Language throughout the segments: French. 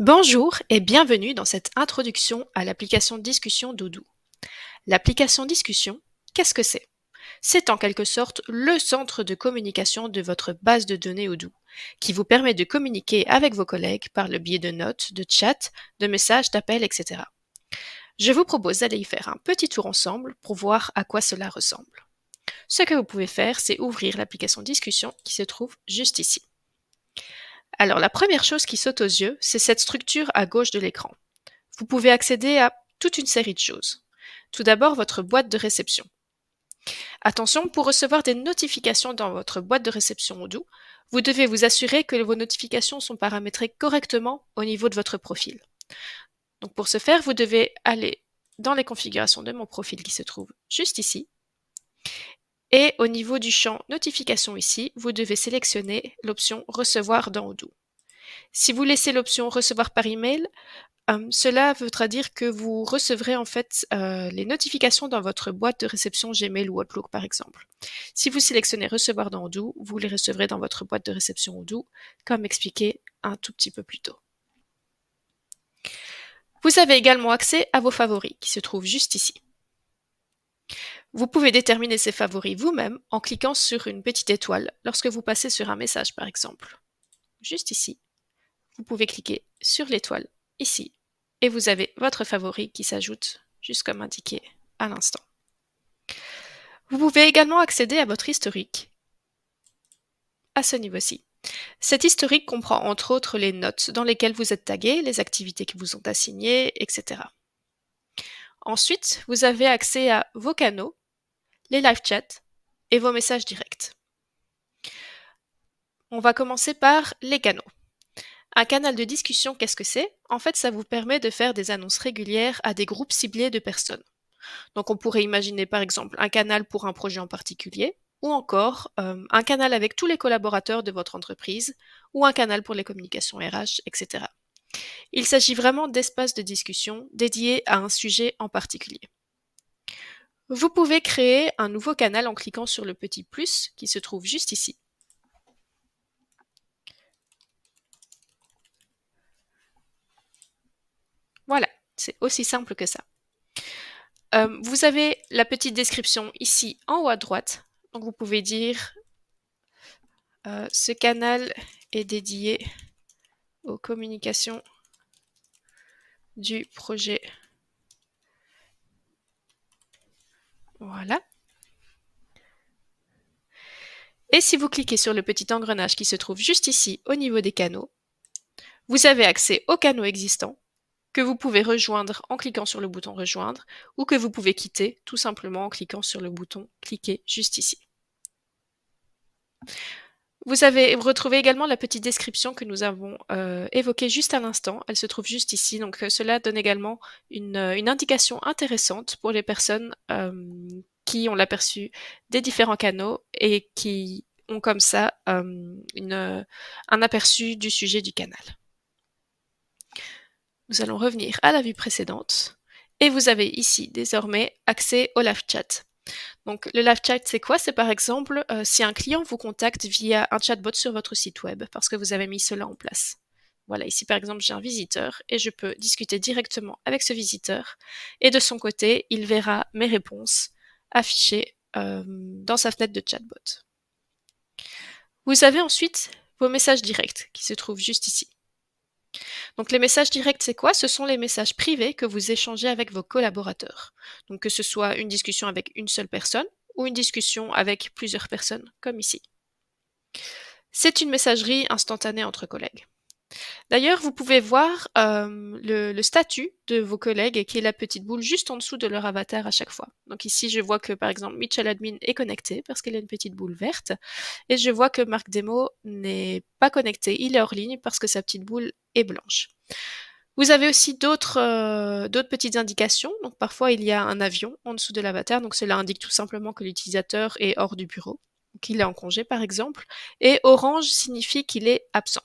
Bonjour et bienvenue dans cette introduction à l'application Discussion d'Odoo. L'application Discussion, qu'est-ce que c'est? C'est en quelque sorte le centre de communication de votre base de données Odoo, qui vous permet de communiquer avec vos collègues par le biais de notes, de chats, de messages, d'appels, etc. Je vous propose d'aller y faire un petit tour ensemble pour voir à quoi cela ressemble. Ce que vous pouvez faire, c'est ouvrir l'application Discussion qui se trouve juste ici. Alors la première chose qui saute aux yeux, c'est cette structure à gauche de l'écran. Vous pouvez accéder à toute une série de choses. Tout d'abord, votre boîte de réception. Attention, pour recevoir des notifications dans votre boîte de réception Odoo, vous devez vous assurer que vos notifications sont paramétrées correctement au niveau de votre profil. Donc pour ce faire, vous devez aller dans les configurations de mon profil qui se trouve juste ici. Et au niveau du champ notification ici, vous devez sélectionner l'option recevoir dans Odoo. Si vous laissez l'option recevoir par email, cela voudra dire que vous recevrez en fait les notifications dans votre boîte de réception Gmail ou Outlook par exemple. Si vous sélectionnez recevoir dans Odoo, vous les recevrez dans votre boîte de réception Odoo, comme expliqué un tout petit peu plus tôt. Vous avez également accès à vos favoris qui se trouvent juste ici. Vous pouvez déterminer ces favoris vous-même en cliquant sur une petite étoile lorsque vous passez sur un message par exemple. Juste ici, vous pouvez cliquer sur l'étoile ici et vous avez votre favori qui s'ajoute juste comme indiqué à l'instant. Vous pouvez également accéder à votre historique à ce niveau-ci. Cet historique comprend entre autres les notes dans lesquelles vous êtes tagué, les activités qui vous ont assignées, etc. Ensuite, vous avez accès à vos canaux, les live chats et vos messages directs. On va commencer par les canaux. Un canal de discussion, qu'est-ce que c'est? En fait, ça vous permet de faire des annonces régulières à des groupes ciblés de personnes. Donc on pourrait imaginer par exemple un canal pour un projet en particulier, ou encore un canal avec tous les collaborateurs de votre entreprise, ou un canal pour les communications RH, etc. Il s'agit vraiment d'espaces de discussion dédiés à un sujet en particulier. Vous pouvez créer un nouveau canal en cliquant sur le petit plus qui se trouve juste ici. Voilà, c'est aussi simple que ça. Vous avez la petite description ici en haut à droite. Donc vous pouvez dire ce canal est dédié aux communications du projet. Voilà. Et si vous cliquez sur le petit engrenage qui se trouve juste ici au niveau des canaux, vous avez accès aux canaux existants que vous pouvez rejoindre en cliquant sur le bouton rejoindre ou que vous pouvez quitter tout simplement en cliquant sur le bouton cliquer juste ici. Vous retrouvez également la petite description que nous avons évoquée juste à l'instant. Elle se trouve juste ici. Donc cela donne également une indication intéressante pour les personnes qui ont l'aperçu des différents canaux et qui ont comme ça un aperçu du sujet du canal. Nous allons revenir à la vue précédente et vous avez ici désormais accès au live chat. Donc le live chat, c'est quoi? C'est par exemple si un client vous contacte via un chatbot sur votre site web parce que vous avez mis cela en place. Voilà, ici par exemple j'ai un visiteur et je peux discuter directement avec ce visiteur et de son côté, il verra mes réponses affichées dans sa fenêtre de chatbot. Vous avez ensuite vos messages directs qui se trouvent juste ici. Donc les messages directs, c'est quoi? Ce sont les messages privés que vous échangez avec vos collaborateurs. Donc que ce soit une discussion avec une seule personne ou une discussion avec plusieurs personnes, comme ici. C'est une messagerie instantanée entre collègues. D'ailleurs, vous pouvez voir le statut de vos collègues qui est la petite boule juste en dessous de leur avatar à chaque fois. Donc ici, je vois que par exemple Mitchell Admin est connecté parce qu'elle a une petite boule verte et je vois que Marc Demo n'est pas connecté, il est hors ligne parce que sa petite boule est blanche. Vous avez aussi d'autres petites indications. Donc parfois il y a un avion en dessous de l'avatar, donc cela indique tout simplement que l'utilisateur est hors du bureau, qu'il est en congé par exemple. Et orange signifie qu'il est absent.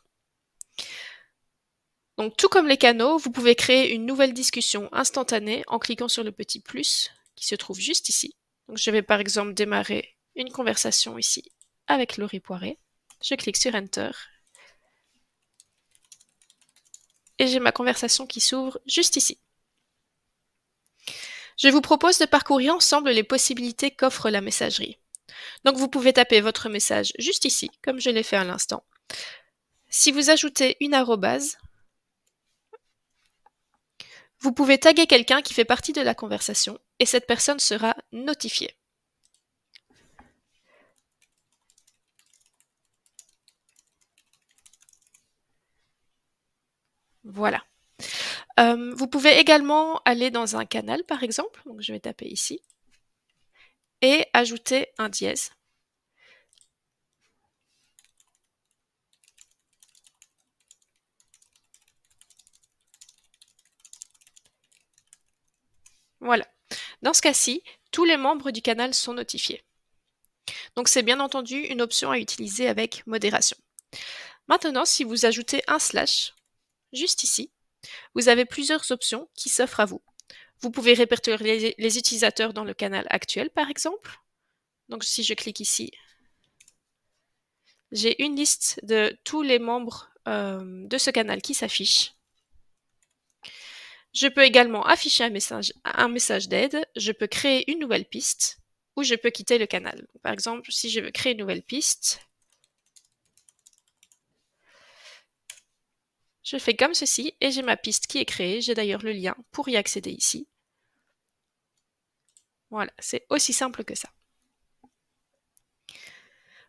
Donc tout comme les canaux, vous pouvez créer une nouvelle discussion instantanée en cliquant sur le petit plus qui se trouve juste ici. Donc je vais par exemple démarrer une conversation ici avec Laurie Poiré. Je clique sur Enter. et j'ai ma conversation qui s'ouvre juste ici. Je vous propose de parcourir ensemble les possibilités qu'offre la messagerie. Donc vous pouvez taper votre message juste ici, comme je l'ai fait à l'instant. Si vous ajoutez une arrobase, vous pouvez taguer quelqu'un qui fait partie de la conversation et cette personne sera notifiée. Voilà. Vous pouvez également aller dans un canal par exemple, donc je vais taper ici, et ajouter un dièse. Voilà. Dans ce cas-ci, tous les membres du canal sont notifiés. Donc c'est bien entendu une option à utiliser avec modération. Maintenant, si vous ajoutez un slash, juste ici, vous avez plusieurs options qui s'offrent à vous. Vous pouvez répertorier les utilisateurs dans le canal actuel, par exemple. Donc si je clique ici, j'ai une liste de tous les membres de ce canal qui s'affiche. Je peux également afficher un message d'aide, je peux créer une nouvelle piste, ou je peux quitter le canal. Par exemple, si je veux créer une nouvelle piste, je fais comme ceci et j'ai ma piste qui est créée. J'ai d'ailleurs le lien pour y accéder ici. Voilà, c'est aussi simple que ça.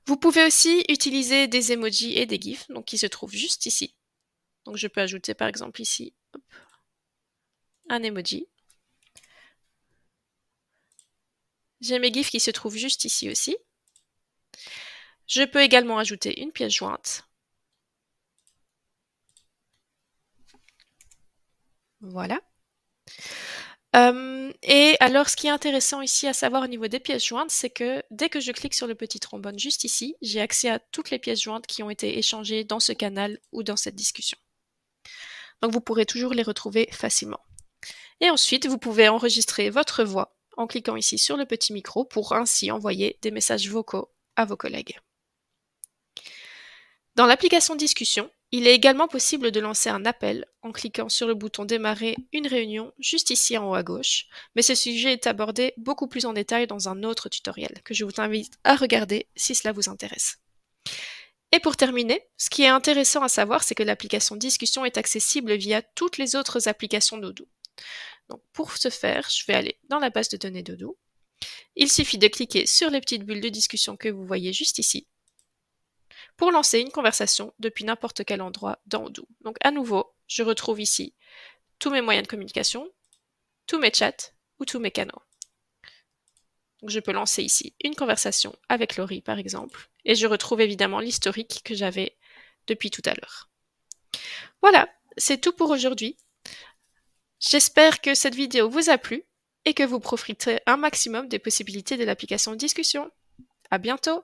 Vous pouvez aussi utiliser des emojis et des gifs, donc qui se trouvent juste ici. Donc je peux ajouter par exemple ici hop, un emoji. J'ai mes gifs qui se trouvent juste ici aussi. Je peux également ajouter une pièce jointe. Voilà. Et alors, ce qui est intéressant ici à savoir au niveau des pièces jointes, c'est que dès que je clique sur le petit trombone juste ici, j'ai accès à toutes les pièces jointes qui ont été échangées dans ce canal ou dans cette discussion. Donc vous pourrez toujours les retrouver facilement. Et ensuite, vous pouvez enregistrer votre voix en cliquant ici sur le petit micro pour ainsi envoyer des messages vocaux à vos collègues. Dans l'application Discussion, il est également possible de lancer un appel en cliquant sur le bouton Démarrer une réunion juste ici en haut à gauche, mais ce sujet est abordé beaucoup plus en détail dans un autre tutoriel que je vous invite à regarder si cela vous intéresse. Et pour terminer, ce qui est intéressant à savoir, c'est que l'application Discussion est accessible via toutes les autres applications Doodoo. Donc pour ce faire, je vais aller dans la base de données Doodoo. Il suffit de cliquer sur les petites bulles de discussion que vous voyez juste ici pour lancer une conversation depuis n'importe quel endroit dans Odoo. Donc à nouveau, je retrouve ici tous mes moyens de communication, tous mes chats ou tous mes canaux. Donc je peux lancer ici une conversation avec Laurie par exemple, et je retrouve évidemment l'historique que j'avais depuis tout à l'heure. Voilà, c'est tout pour aujourd'hui. J'espère que cette vidéo vous a plu et que vous profiterez un maximum des possibilités de l'application Discussion. À bientôt!